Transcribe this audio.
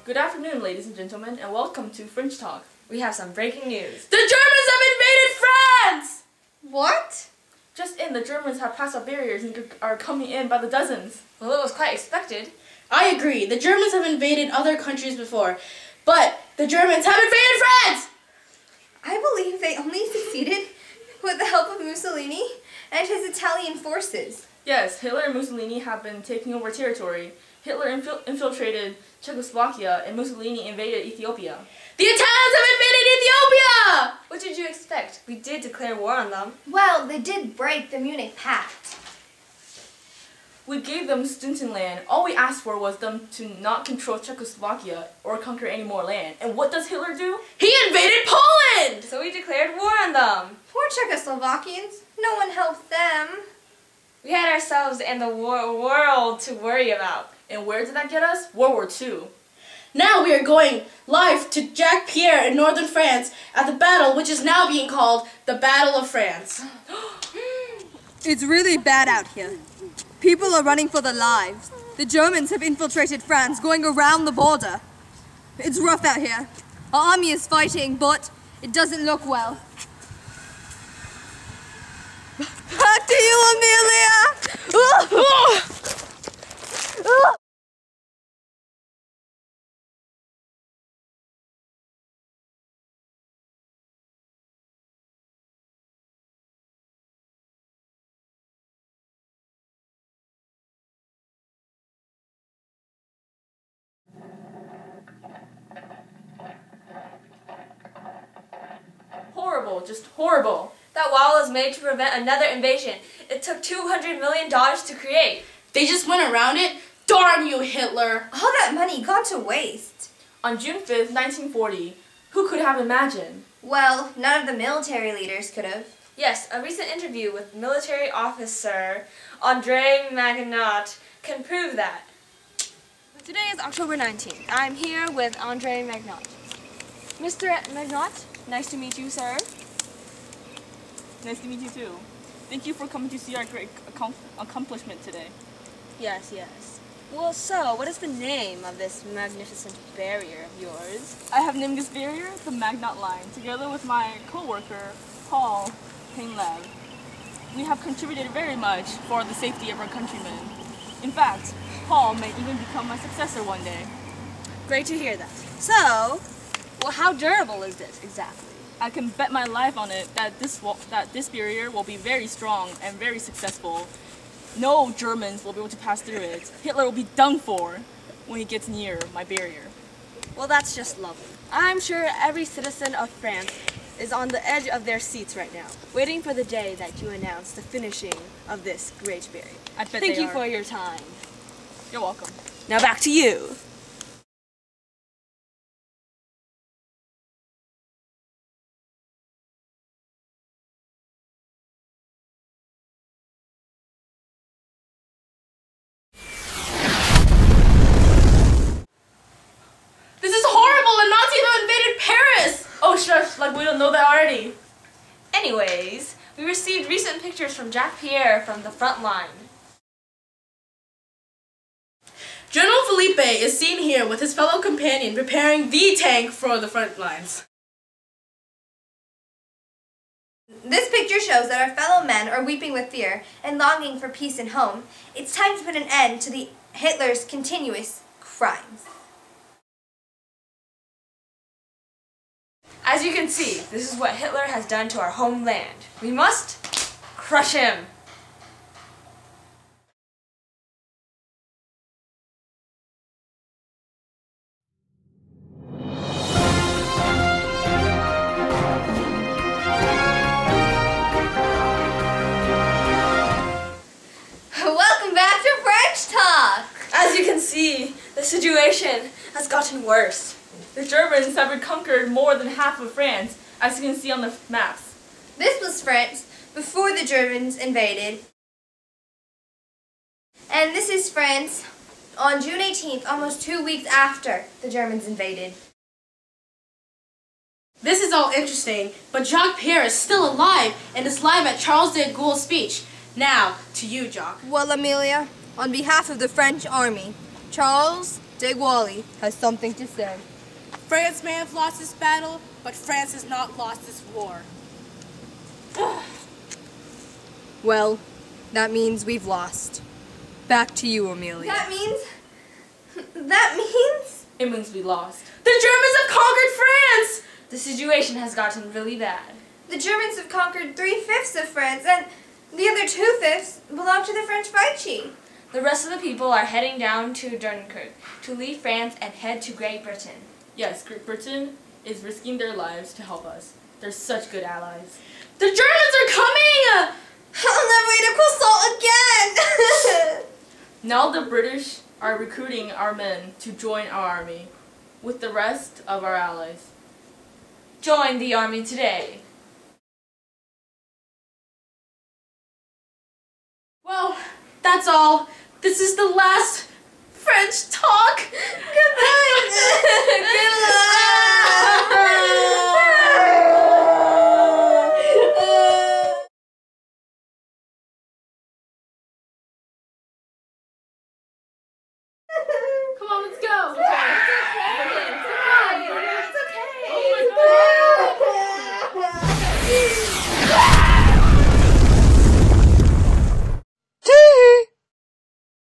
Good afternoon, ladies and gentlemen, and welcome to French Talk. We have some breaking news. The Germans have invaded France! What? Just in, the Germans have passed up barriers and are coming in by the dozens. Well, it was quite expected. I agree. The Germans have invaded other countries before, but the Germans have invaded France! I believe they only succeeded with the help of Mussolini and his Italian forces. Yes, Hitler and Mussolini have been taking over territory. Hitler infiltrated Czechoslovakia and Mussolini invaded Ethiopia. The Italians have invaded Ethiopia! What did you expect? We did declare war on them. Well, they did break the Munich Pact. We gave them Sudetenland. All we asked for was them to not control Czechoslovakia or conquer any more land. And what does Hitler do? He invaded Poland! So we declared war on them. Poor Czechoslovakians. No one helped them. We had ourselves and the world to worry about. And where did that get us? World War II. Now we are going live to Jacques Pierre in northern France at the battle which is now being called the Battle of France. It's really bad out here. People are running for their lives. The Germans have infiltrated France, going around the border. It's rough out here. Our army is fighting, but it doesn't look well. Back to you, Amelia! Horrible, just horrible. That wall was made to prevent another invasion. It took $200 million to create. They just went around it? Darn you, Hitler! All that money gone to waste. On June 5th, 1940, who could have imagined? Well, none of the military leaders could have. Yes, a recent interview with military officer André Magnot can prove that. Today is October 19th. I'm here with André Magnot. Mr. Magnot, nice to meet you, sir. Nice to meet you too. Thank you for coming to see our great accomplishment today. Yes, yes. Well, so, what is the name of this magnificent barrier of yours? I have named this barrier the Magnot Line, together with my co-worker, Paul Painlev. We have contributed very much for the safety of our countrymen. In fact, Paul may even become my successor one day. Great to hear that. So, well, how durable is this exactly? I can bet my life on it that this barrier will be very strong and very successful. No Germans will be able to pass through it. Hitler will be done for when he gets near my barrier. Well, that's just lovely. I'm sure every citizen of France is on the edge of their seats right now, waiting for the day that you announce the finishing of this great barrier. I bet Thank they you are. for your time. You're welcome. Now back to you. This is horrible! The Nazis have invaded Paris! Oh shush, like we don't know that already. Anyways, we received recent pictures from Jacques Pierre from the front line. General Felipe is seen here with his fellow companion preparing the tank for the front lines. This picture shows that our fellow men are weeping with fear and longing for peace and home. It's time to put an end to Hitler's continuous crimes. As you can see, this is what Hitler has done to our homeland. We must crush him. Welcome back to French Talk! As you can see, the situation has gotten worse. The Germans have reconquered more than half of France, as you can see on the maps. This was France before the Germans invaded. And this is France on June 18th, almost 2 weeks after the Germans invaded. This is all interesting, but Jacques Pierre is still alive and is live at Charles de Gaulle's speech. Now, to you, Jacques. Well, Amelia, on behalf of the French army, Charles, WWII has something to say. France may have lost this battle, but France has not lost this war. Well, that means we've lost. Back to you, Amelia. That means... It means we lost. The Germans have conquered France! The situation has gotten really bad. The Germans have conquered 3/5 of France, and the other 2/5 belong to the French Vichy. The rest of the people are heading down to Dunkirk to leave France and head to Great Britain. Yes, Great Britain is risking their lives to help us. They're such good allies. The Germans are coming! I'll never eat a croissant again! Now the British are recruiting our men to join our army with the rest of our allies. Join the army today. Well, that's all. This is the last French talk. Come on, let's go. Okay.